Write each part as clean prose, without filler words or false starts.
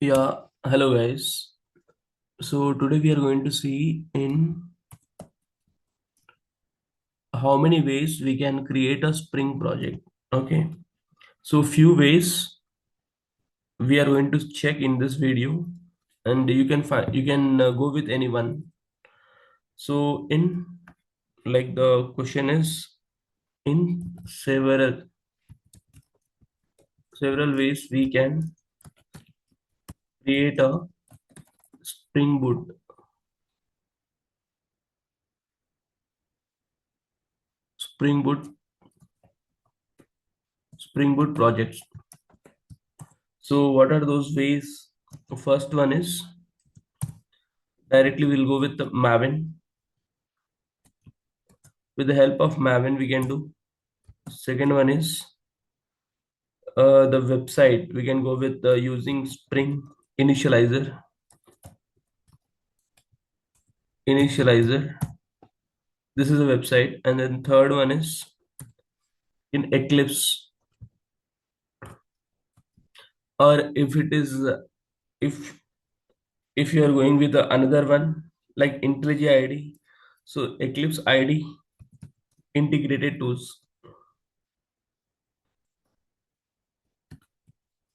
Yeah, hello guys. So today we are going to see in how many ways we can create a Spring project. Okay. So few ways we are going to check in this video, and you can go with anyone. So in like the question is in several ways we can create a Spring Boot Spring Boot Spring Boot projects. So what are those ways? First one is directly we'll go with the Maven. With the help of Maven, we can do. Second one is the website. We can go with using Spring Initializer. Initializer. This is a website, and then third one is in Eclipse, or if it is if if you are going with another one like IntelliJ IDE, so Eclipse IDE integrated tools.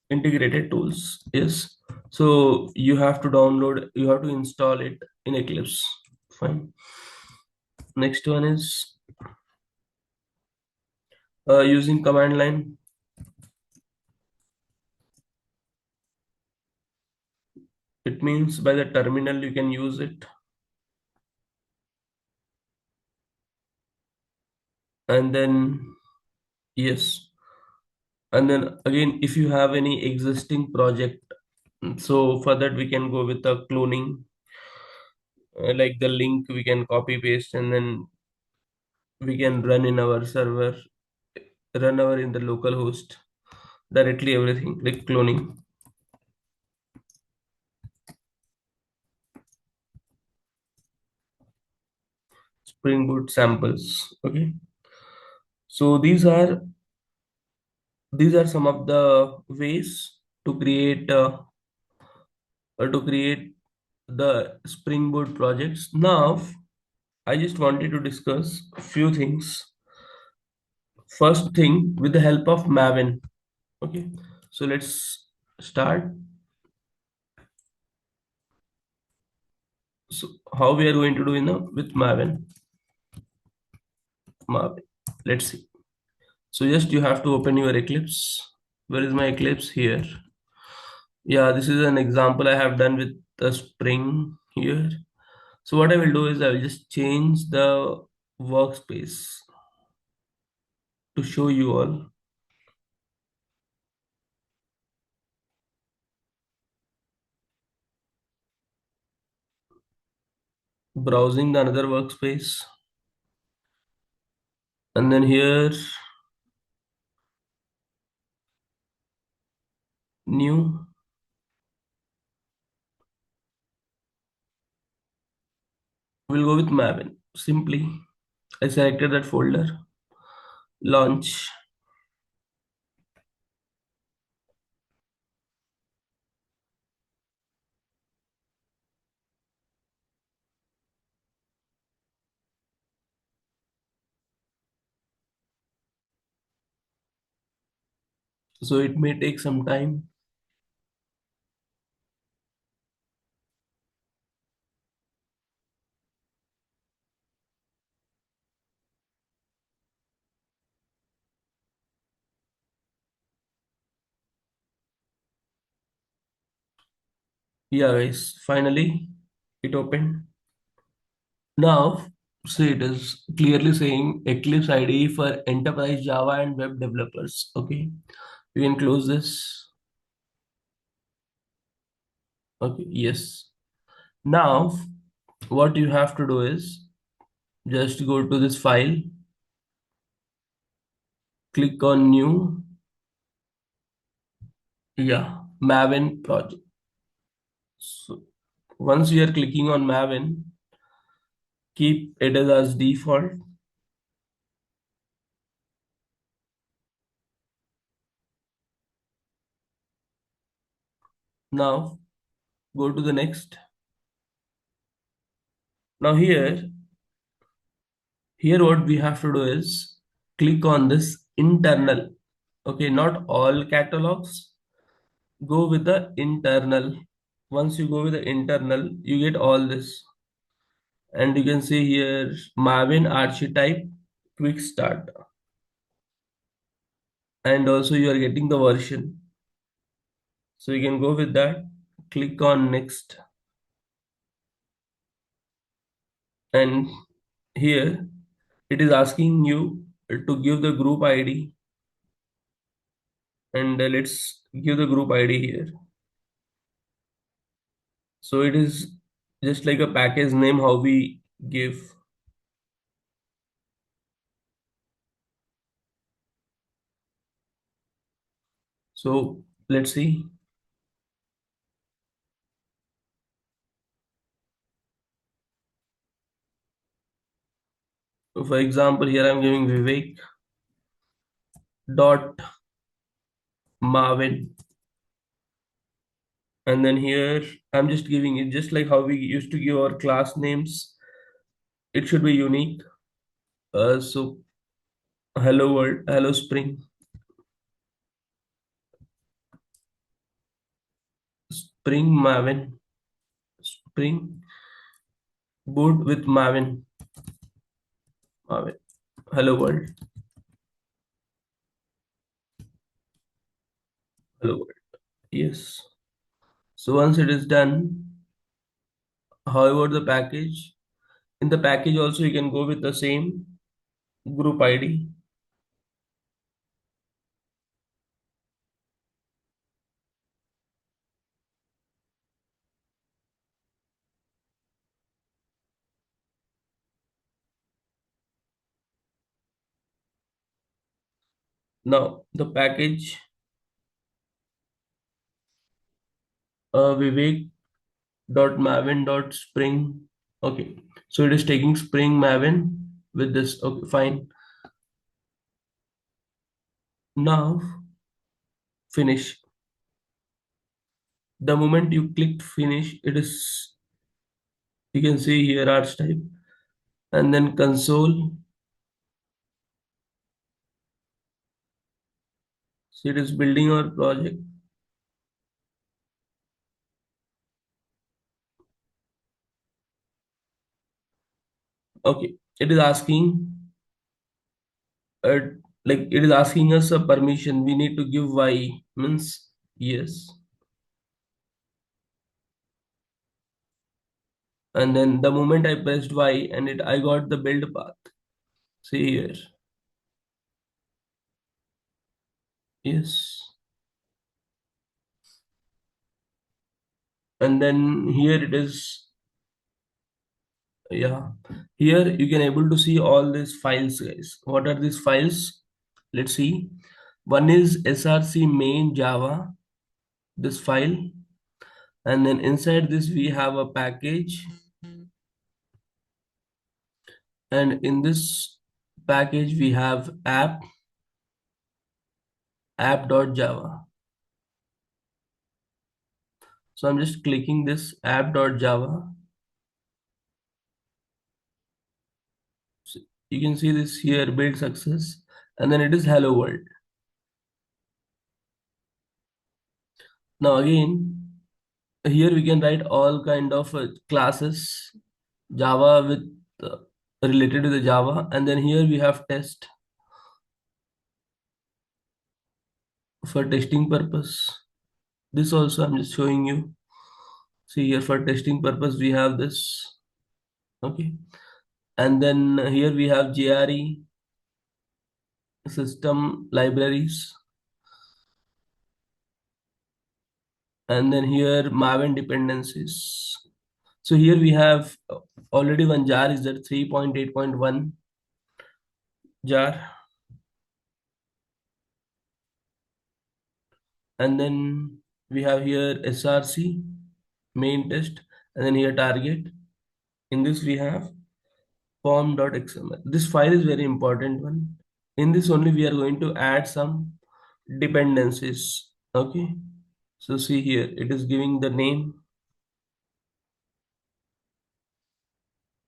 Integrated tools, yes. So you have to download, you have to install it in Eclipse. Fine. Next one is using command line. It means by the terminal you can use it. And then, yes. And then again, if you have any existing project, so for that we can go with the cloning, like the link we can copy paste and then we can run in our server, run our in the local host directly everything like cloning. Spring Boot samples. Okay. So these are some of the ways to create the Spring Boot projects. Now, I just wanted to discuss a few things. First thing, with the help of Maven. Okay, so let's start. So how we are going to do with Maven? Maven. Let's see. So just you have to open your Eclipse. Where is my Eclipse? Here. Yeah, this is an example I have done with the Spring here. So what I will do is I will just change the workspace to show you all. Browsing the another workspace, and then here new, we'll go with Maven. Simply I selected that folder, launch. So it may take some time. Yeah guys, finally it opened. Now see, it is clearly saying Eclipse IDE for enterprise Java and web developers. Okay, you can close this. Okay, yes. Now what you have to do is just go to this file, click on new. Yeah, Maven project. So once you are clicking on Maven, keep it as default. Now go to the next. Now here what we have to do is click on this internal. Okay, not all catalogs. Go with the internal. Once you go with the internal, you get all this. And you can see here Maven archetype quick start. And also you are getting the version. So you can go with that. Click on next. And here it is asking you to give the group ID. And let's give the group ID here. So it is just like a package name how we give. So let's see. So for example, here I'm giving Vivek dot Marvin, and then here I'm just giving it just like how we used to give our class names. It should be unique. So hello world, hello Spring, Spring Maven, Spring boot with Maven, hello world, hello world. Yes. So once it is done, however the package, in the package also you can go with the same group ID. Now the package Vivek dot Maven dot Spring. Okay, so it is taking Spring Maven with this. Okay, fine. Now finish. The moment you clicked finish, it is, you can see here arts type, and then console. So it is building our project. Okay, it is asking uh, like it is asking us a permission. We need to give Y means yes, and then the moment I pressed Y and it I got the build path. See here, yes, and then here it is. Yeah, here you can able to see all these files, guys. What are these files? Let's see. One is src main java, this file, and then inside this we have a package, and in this package we have app.java. So I'm just clicking this app.java. So you can see this here build success, and then it is hello world. Now again, here we can write all kind of classes Java with related to the Java, and then here we have test for testing purpose. This also I'm just showing you. See here for testing purpose we have this. Okay, and then here we have JRE system libraries, and then here Maven dependencies. So here we have already one jar is there 3.8.1 jar, and then we have here src main test, and then here target. In this we have form.xml. This file is very important one. In this only we are going to add some dependencies. Okay, So see here, it is giving the name.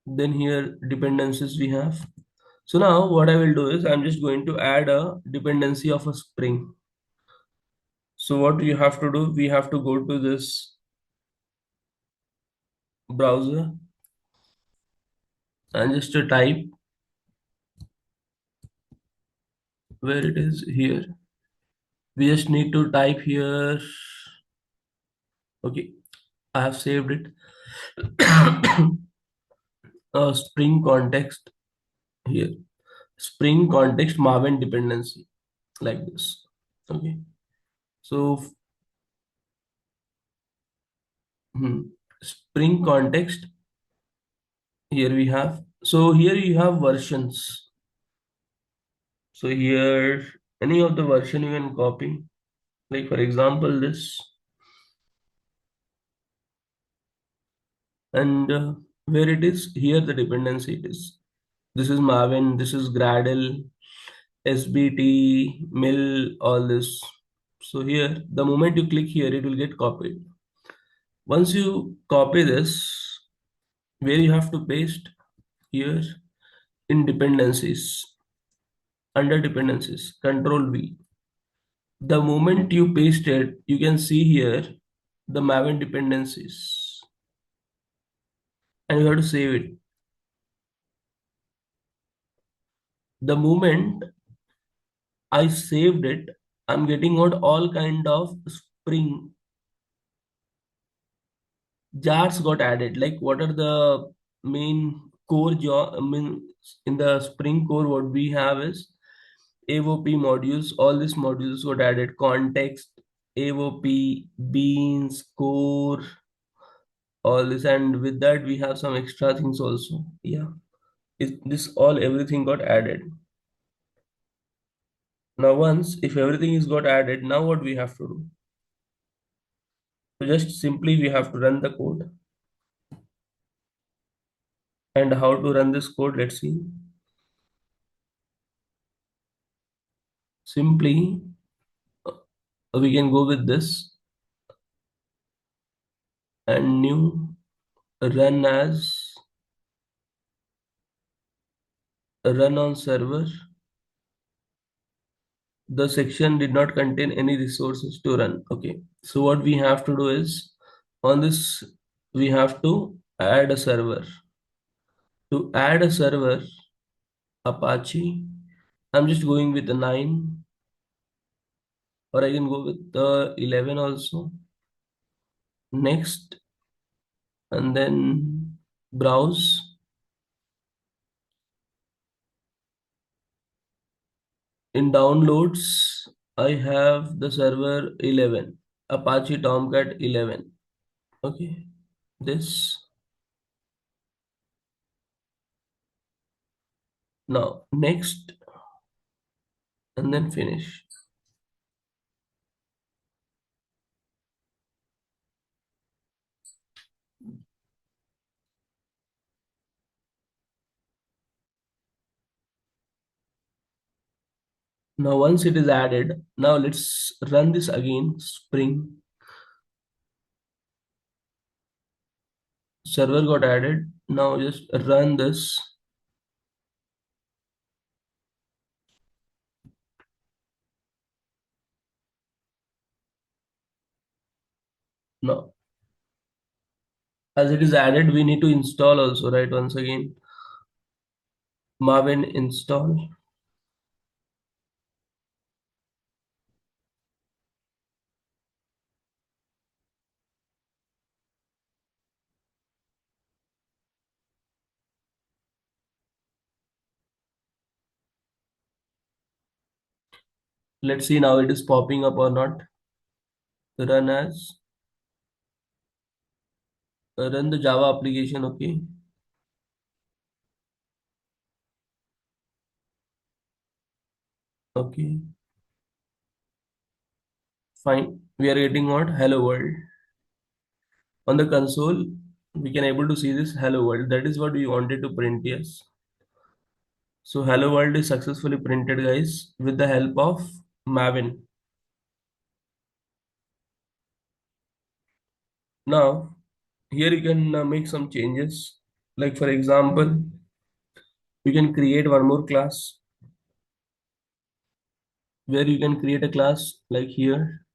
Then here dependencies we have. So now what I will do is I'm just going to add a dependency of a Spring. So what you have to do, we have to go to this browser and just to type where it is here. We just need to type here. Okay, I have saved it. Spring context here. Spring context Maven dependency like this. Okay. So Spring context here we have. So here you have versions. So here any of the version you can copy. Like for example this and where it is here the dependency it is. This is Maven. This is Gradle, SBT, Mill, all this. So here the moment you click here it will get copied. Once you copy this, where you have to paste here in dependencies, under dependencies, Control V. The moment you paste it, you can see here the Maven dependencies, and you have to save it. The moment I saved it, I'm getting out all kind of Spring jars got added. Like what are the main core job? I mean, in the Spring core, what we have is AOP modules. All these modules got added. Context, AOP, beans, core, all this, and with that we have some extra things also. Yeah, this all everything got added. Now once if everything is got added, now what we have to do? So just simply we have to run the code. And how to run this code? Let's see. Simply we can go with this and new run as run on server. The section did not contain any resources to run. Okay, so what we have to do is on this we have to add a server. To add a server, Apache, I'm just going with the 9, or I can go with the 11 also. Next, and then browse. In downloads, I have the server 11, Apache Tomcat 11. Okay, this now next, and then finish. Now once it is added, now let's run this again. Spring server got added. Now just run this. Now as it is added, we need to install also, right? Once again, Maven install. Let's see now it is popping up or not. Run as run the Java application. Okay, okay, fine. We are getting what? Hello world. On the console, we can able to see this hello world. That is what we wanted to print. Yes. So hello world is successfully printed, guys, with the help of Maven. Now, here you can make some changes. Like for example, you can create one more class where you can create a class like here.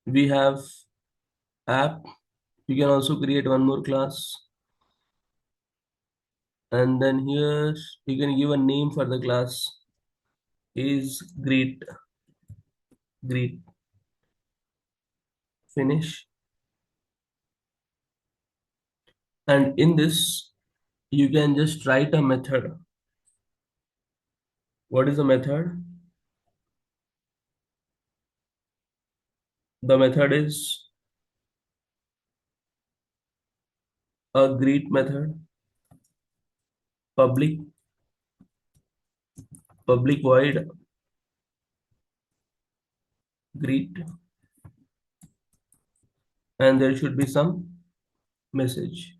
We have app. You can also create one more class. And then here you can give a name for the class is greet, finish. And in this, you can just write a method. What is the method? The method is a greet method, public, public void greet, and there should be some message.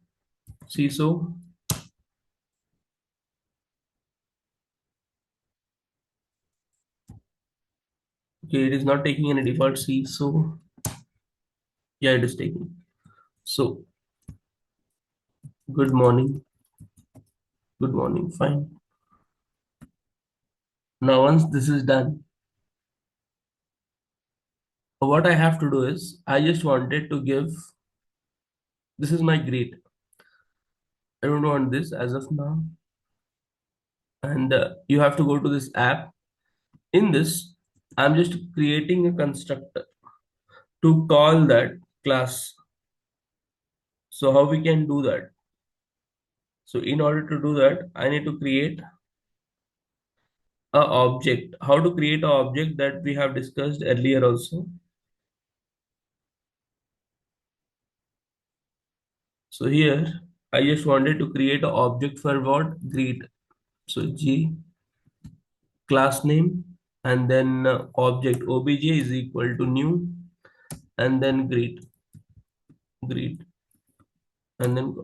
See, so okay, it is not taking any default C, so yeah, it is taking. So good morning, fine. Now once this is done, what I have to do is I just wanted to give this is my greet. I don't want this as of now, and you have to go to this app. In this, I'm just creating a constructor to call that class. So how we can do that? So in order to do that, I need to create a object. How to create a object that we have discussed earlier also. So here, I just wanted to create an object for what? Greet. So G class name and then object obj is equal to new and then greet and then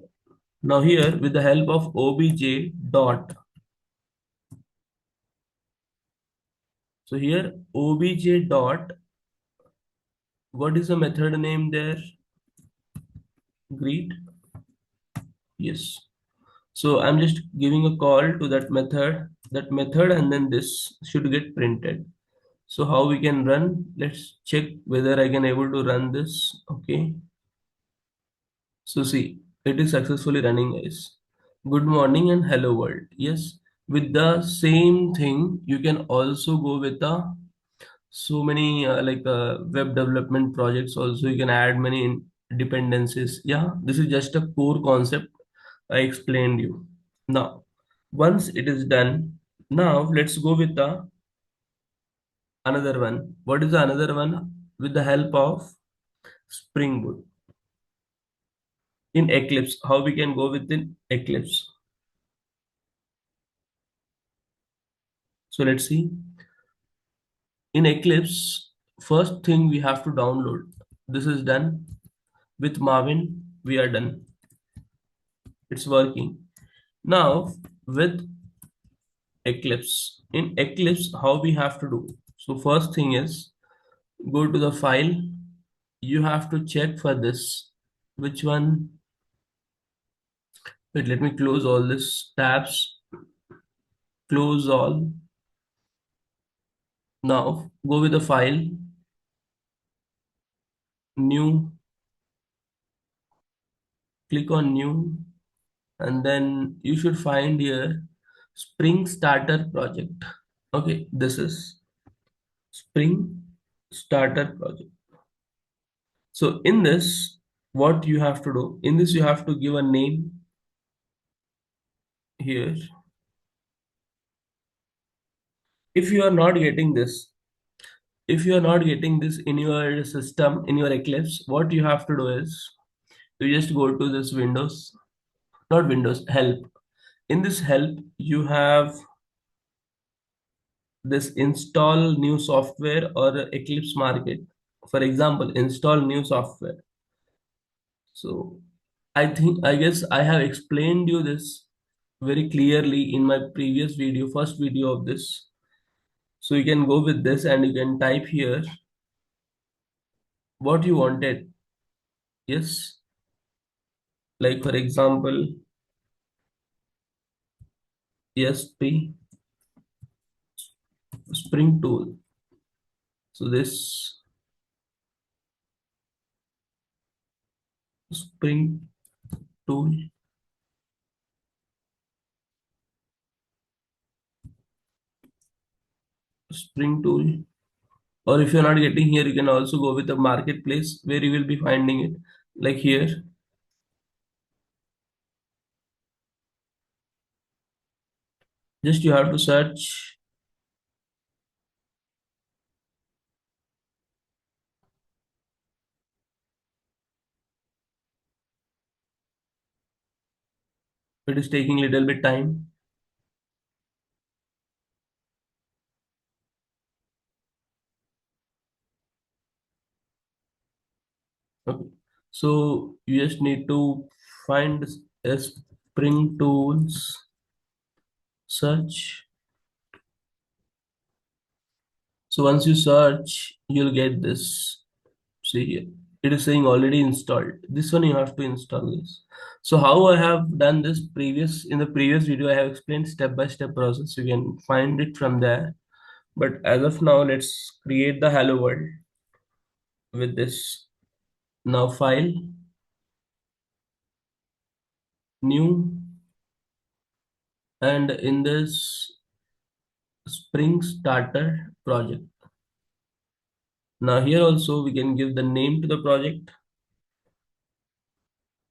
now here with the help of obj dot. So here obj dot, what is the method name there? Greet. Yes. So I'm just giving a call to that method, and then this should get printed. So how we can run? Let's check whether I can able to run this. Okay. So see, it is successfully running, guys. Good morning and hello world. Yes. With the same thing, you can also go with the so many web development projects. Also, you can add many dependencies. Yeah, this is just a core concept I explained you. Now, once it is done, now let's go with the another one. What is the another one? With the help of Spring Boot in Eclipse. How we can go within Eclipse? So let's see. In Eclipse, first thing we have to download. This is done with Maven. We are done. It's working. Now with Eclipse. In Eclipse, how we have to do? So first thing is go to the file. You have to check for this. Which one? Wait, let me close all this tabs. Close all. Now go with the file. New. Click on new. And then you should find here Spring Starter project. Okay, this is Spring Starter project. So in this, what you have to do? In this, you have to give a name here. If you are not getting this, if you are not getting this in your system, in your Eclipse, what you have to do is you just go to this Windows, not Windows, help. In this help, you have this install new software or Eclipse market. For example, install new software. So I guess I have explained you this very clearly in my previous video, first video of this. So you can go with this and you can type here what you wanted. Yes, like for example, ESP Spring tool. So this Spring tool, Spring tool. Or if you're not getting here, you can also go with the marketplace where you will be finding it. Like here, just you have to search. It is taking little bit time. Okay. So you just need to find a Spring tools search. So once you search, you'll get this. See here. It is saying already installed. This one you have to install this. So how I have done this previous in the previous video, I have explained step by step process. You can find it from there. But as of now, let's create the hello world with this. Now file, new, and in this Spring Starter project. Now here also we can give the name to the project.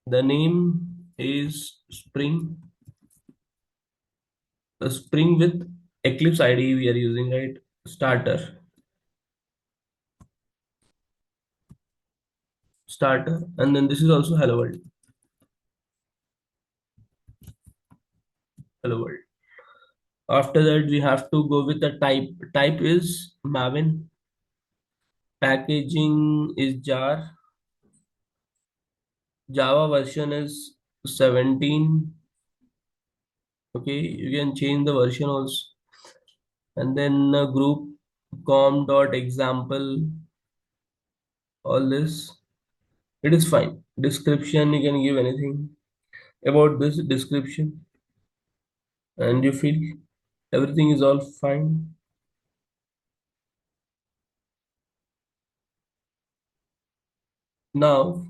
The name is Spring with Eclipse IDE we are using, right? Starter, starter, and then this is also hello world, hello world. After that, we have to go with the type. Type is Maven. Packaging is jar. Java version is 17. Okay, you can change the version also. And then group com dot example, all this. It is fine. Description, you can give anything about this description, and you feel everything is all fine. Now,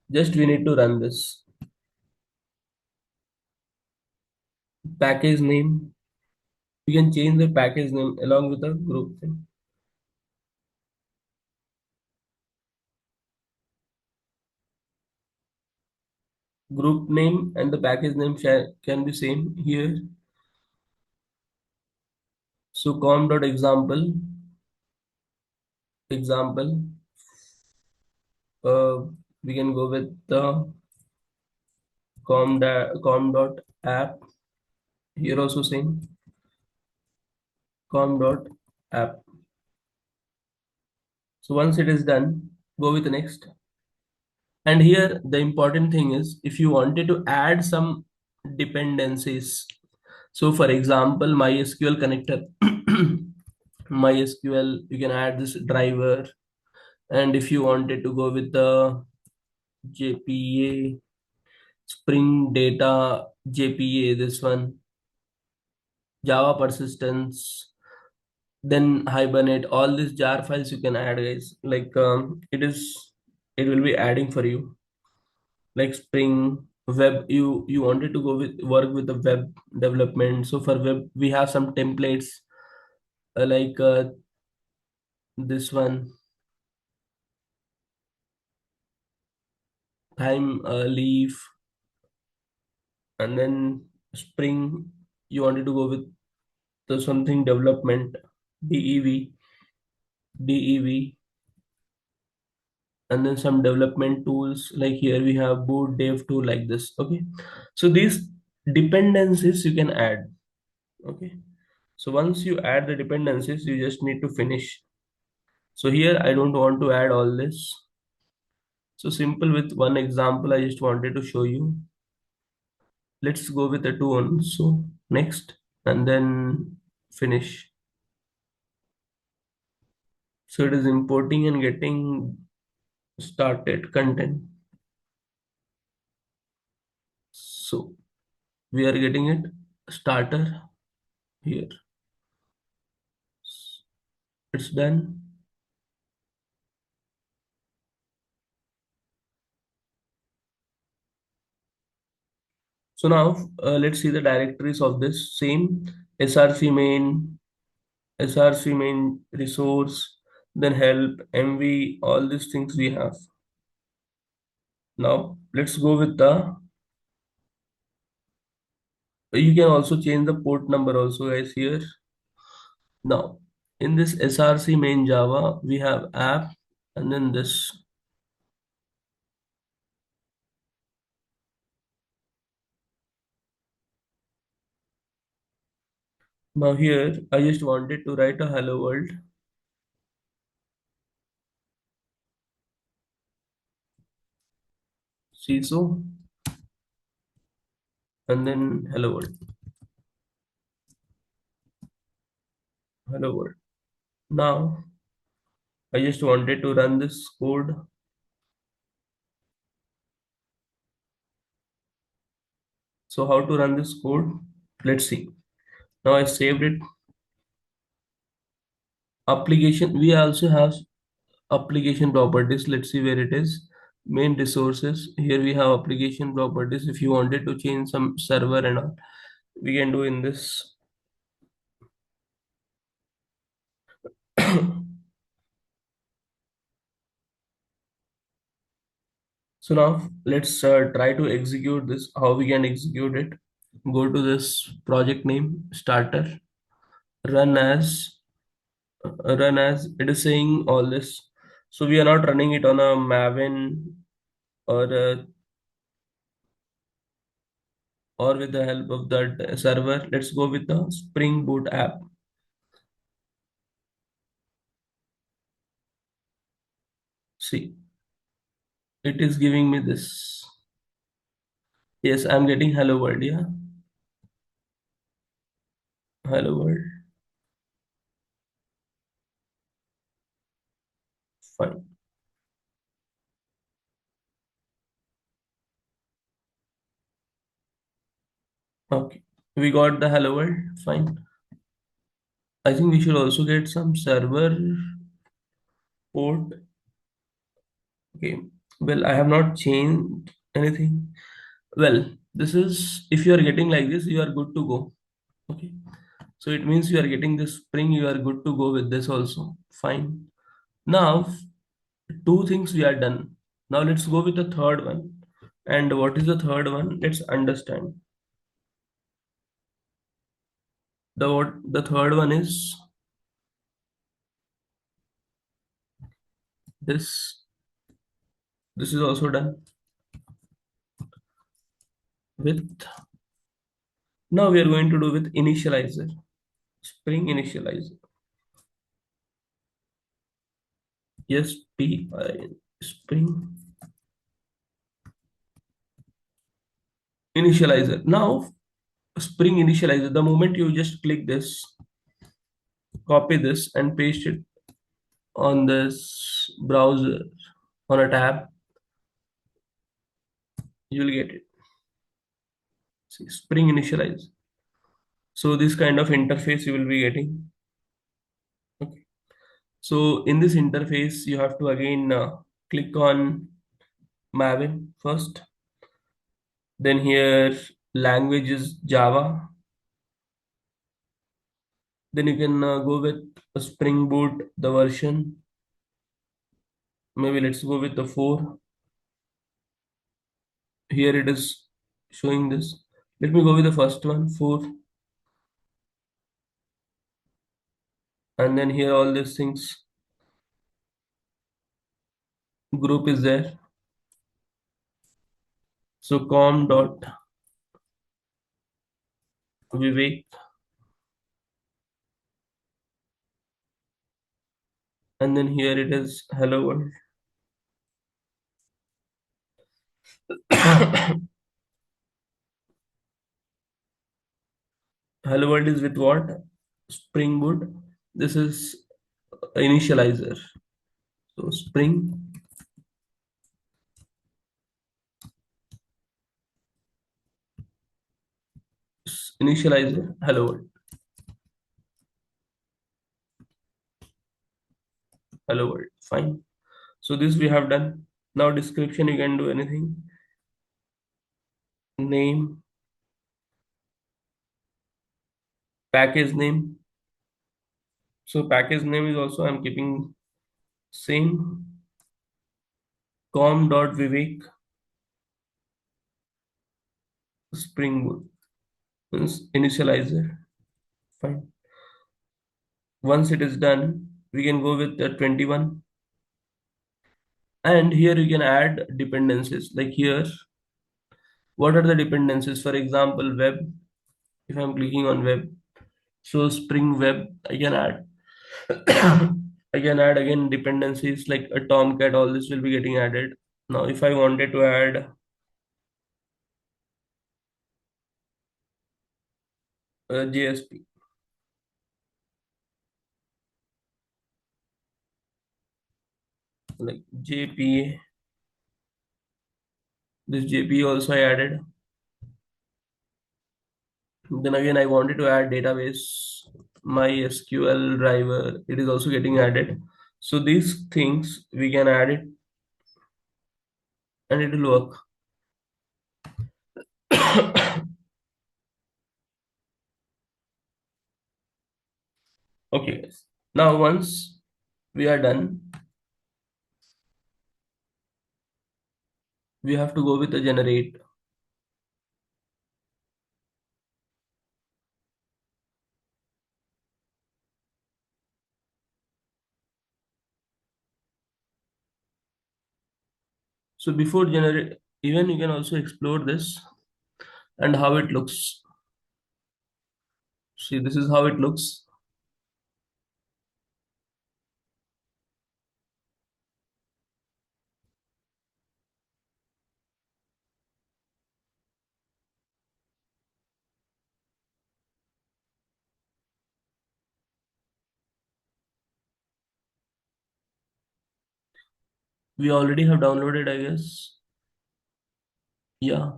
just we need to run this. Package name. You can change the package name along with the group thing. Group name and the package name can be same here. So com.example, uh, we can go with the com dot app. Here also same com.app. So once it is done, go with the next. And here the important thing is if you wanted to add some dependencies. So for example, MySQL connector, MySQL, you can add this driver. And if you wanted to go with the JPA, Spring Data, JPA, this one, Java persistence, then Hibernate, all these jar files you can add, guys. Like it will be adding for you. Like Spring Web, you wanted to go with work with the web development. So for web, we have some templates like this one, time leaf, and then Spring. You wanted to go with the something development, dev dev, and then some development tools. Like here we have boot dev tool, like this. Okay, so these dependencies you can add. Okay, so once you add the dependencies, you just need to finish. So here I don't want to add all this. So simple, with one example I just wanted to show you. Let's go with the two ones. So next, and then finish. So it is importing and getting started content. So we are getting it starter here. It's done. So now let's see the directories of this same src main, src main resource, then help, mv, all these things we have. Now let's go with the, you can also change the port number also guys here. Now in this src main java we have app, and then this. Now here I just wanted to write a hello world. See, so, and then hello world, hello world. Now I just wanted to run this code. So how to run this code? Let's see. Now I saved it. Application. We also have application properties. Let's see where it is. Main resources. Here we have application properties. If you wanted to change some server and all, we can do in this. So now let's try to execute this. How we can execute it? Go to this project name starter, run as, run as it is saying all this. So we are not running it on a Maven or or with the help of that server. Let's go with the Spring Boot app. See, it is giving me this. Yes, I'm getting hello world. Yeah, hello world. Fine. Okay, we got the hello world. Fine. I think we should also get some server port. Okay. Well, I have not changed anything. Well, this is, if you are getting like this, you are good to go. Okay. So it means you are getting this spring, you are good to go with this also. Fine. Now, two things we are done. Now let's go with the third one. And what is the third one? Let's understand. The third one is this. This is also done with. Now we are going to do with initializer. Spring initializer. Yes, Spring initializer. Now Spring Initializer, the moment you just click this, copy this and paste it on this browser on a tab, you will get it. See, Spring Initialize. So this kind of interface you will be getting. Okay. So in this interface, you have to again click on Maven first. Then here language is Java. Then you can go with a Spring Boot, the version. Maybe let's go with the 4. Here it is showing this. Let me go with the first one, 4. And then here all these things, group is there. So com dot Vivek, and then here it is hello world. Hello world is with what? Spring Boot. This is initializer. So Spring Initializer, hello world, hello world. Fine. So this we have done. Now description you can do anything. Name, package name. So package name is also I'm keeping same. Com.vivek Spring Initializer. Fine. Once it is done, we can go with the 21. And here you can add dependencies. Like here, what are the dependencies? For example, web. If I'm clicking on web, so Spring Web, I can add. I can add again dependencies like a Tomcat. All this will be getting added. Now, if I wanted to add JSP, like JPA, this JPA also I added. Then again, I wanted to add database, MySQL driver. It is also getting added. So these things we can add it and it will work. Okay, guys. Now once we are done, we have to go with the generate. So before generate, even you can also explore this and how it looks. See, this is how it looks. We already have downloaded, I guess. Yeah.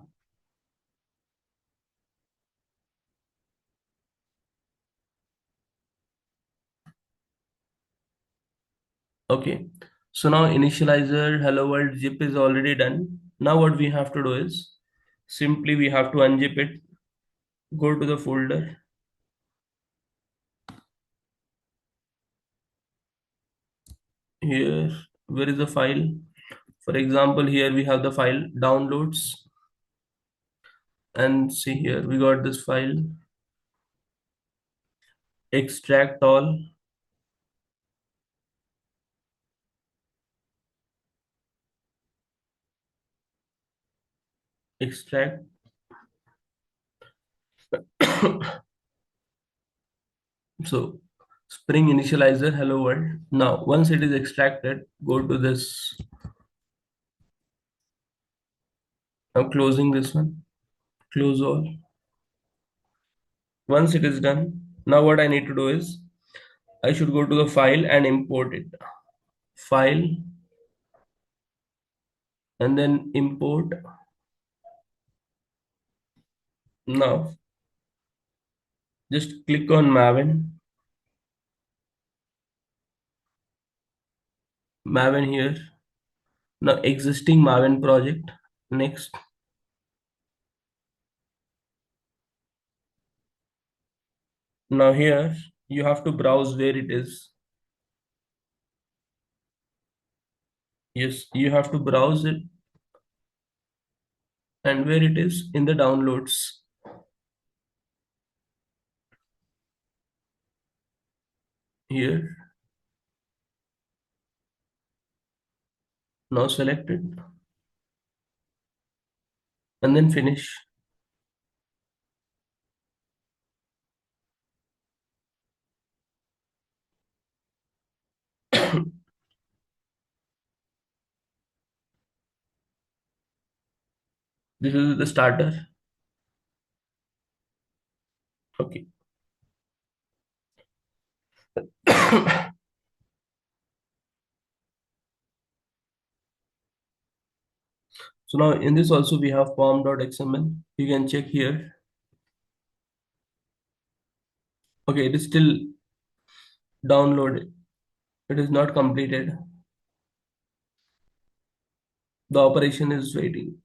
Okay. So now initializer hello world zip is already done. Now what we have to do is simply we have to unzip it, go to the folder. Here, where is the file? For example, here we have the file downloads, and see here we got this file extract all, extract. So Spring Initializer hello world. Now once it is extracted, go to this. I'm closing this one. Close all. Once it is done, now what I need to do is I should go to the file and import it. File and then import. Now just click on Maven. Maven here. Now existing Maven project. Next. Now here you have to browse where it is. Yes, you have to browse it and where it is in the downloads. Here. Now select it and then finish. This is the starter. Okay. So now in this also we have pom.xml. You can check here. Okay, it is still downloaded. It is not completed. The operation is waiting.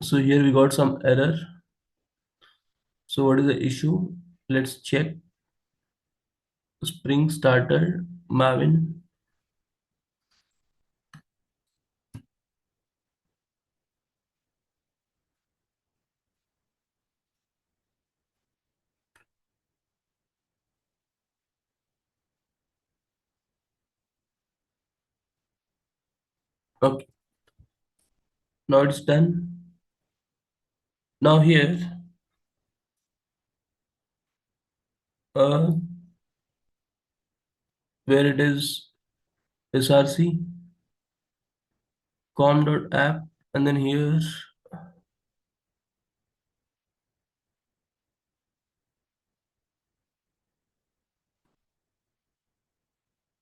So here we got some error. So what is the issue? Let's check. Spring starter, Maven. Okay, now it's done. Now here, uh, where it is src com.app, and then here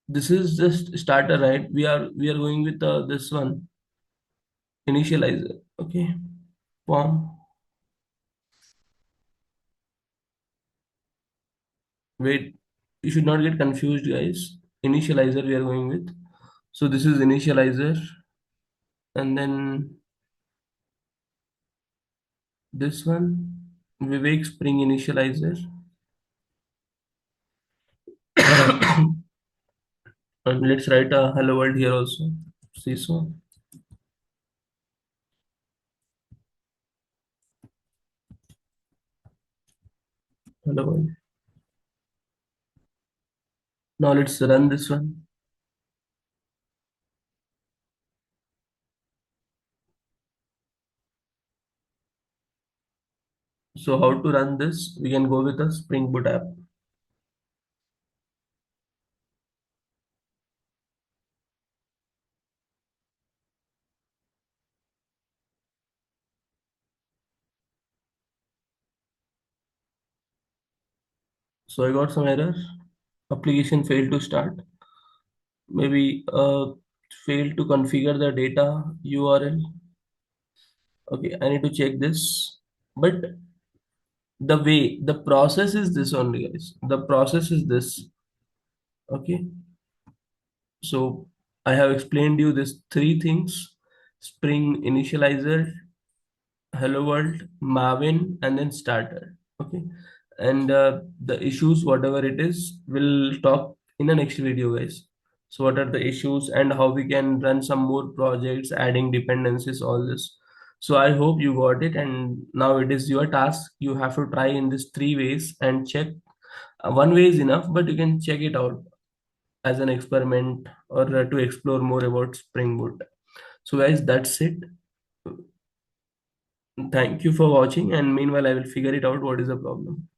this is just starter, right? We are going with this one, initializer. Okay, form. Wait, you should not get confused, guys. Initializer we are going with. So this is initializer, and then this one, Vivek Spring Initializer. And let's write a hello world here also. See, so hello world. Now let's run this one. So how to run this? We can go with a Spring Boot app. So I got some error. Application failed to start. Maybe failed to configure the data URL. Okay, I need to check this. But the process is this only, guys. The process is this. Okay. So I have explained you these three things: Spring Initializer, Hello World, Maven, and then Starter. Okay. And the issues, whatever it is, we'll talk in the next video, guys. So what are the issues and how we can run some more projects, adding dependencies, all this. So I hope you got it, and now it is your task. You have to try in these three ways and check. One way is enough, but you can check it out as an experiment or to explore more about Spring Boot. So guys, that's it. Thank you for watching, and meanwhile I will figure it out what is the problem.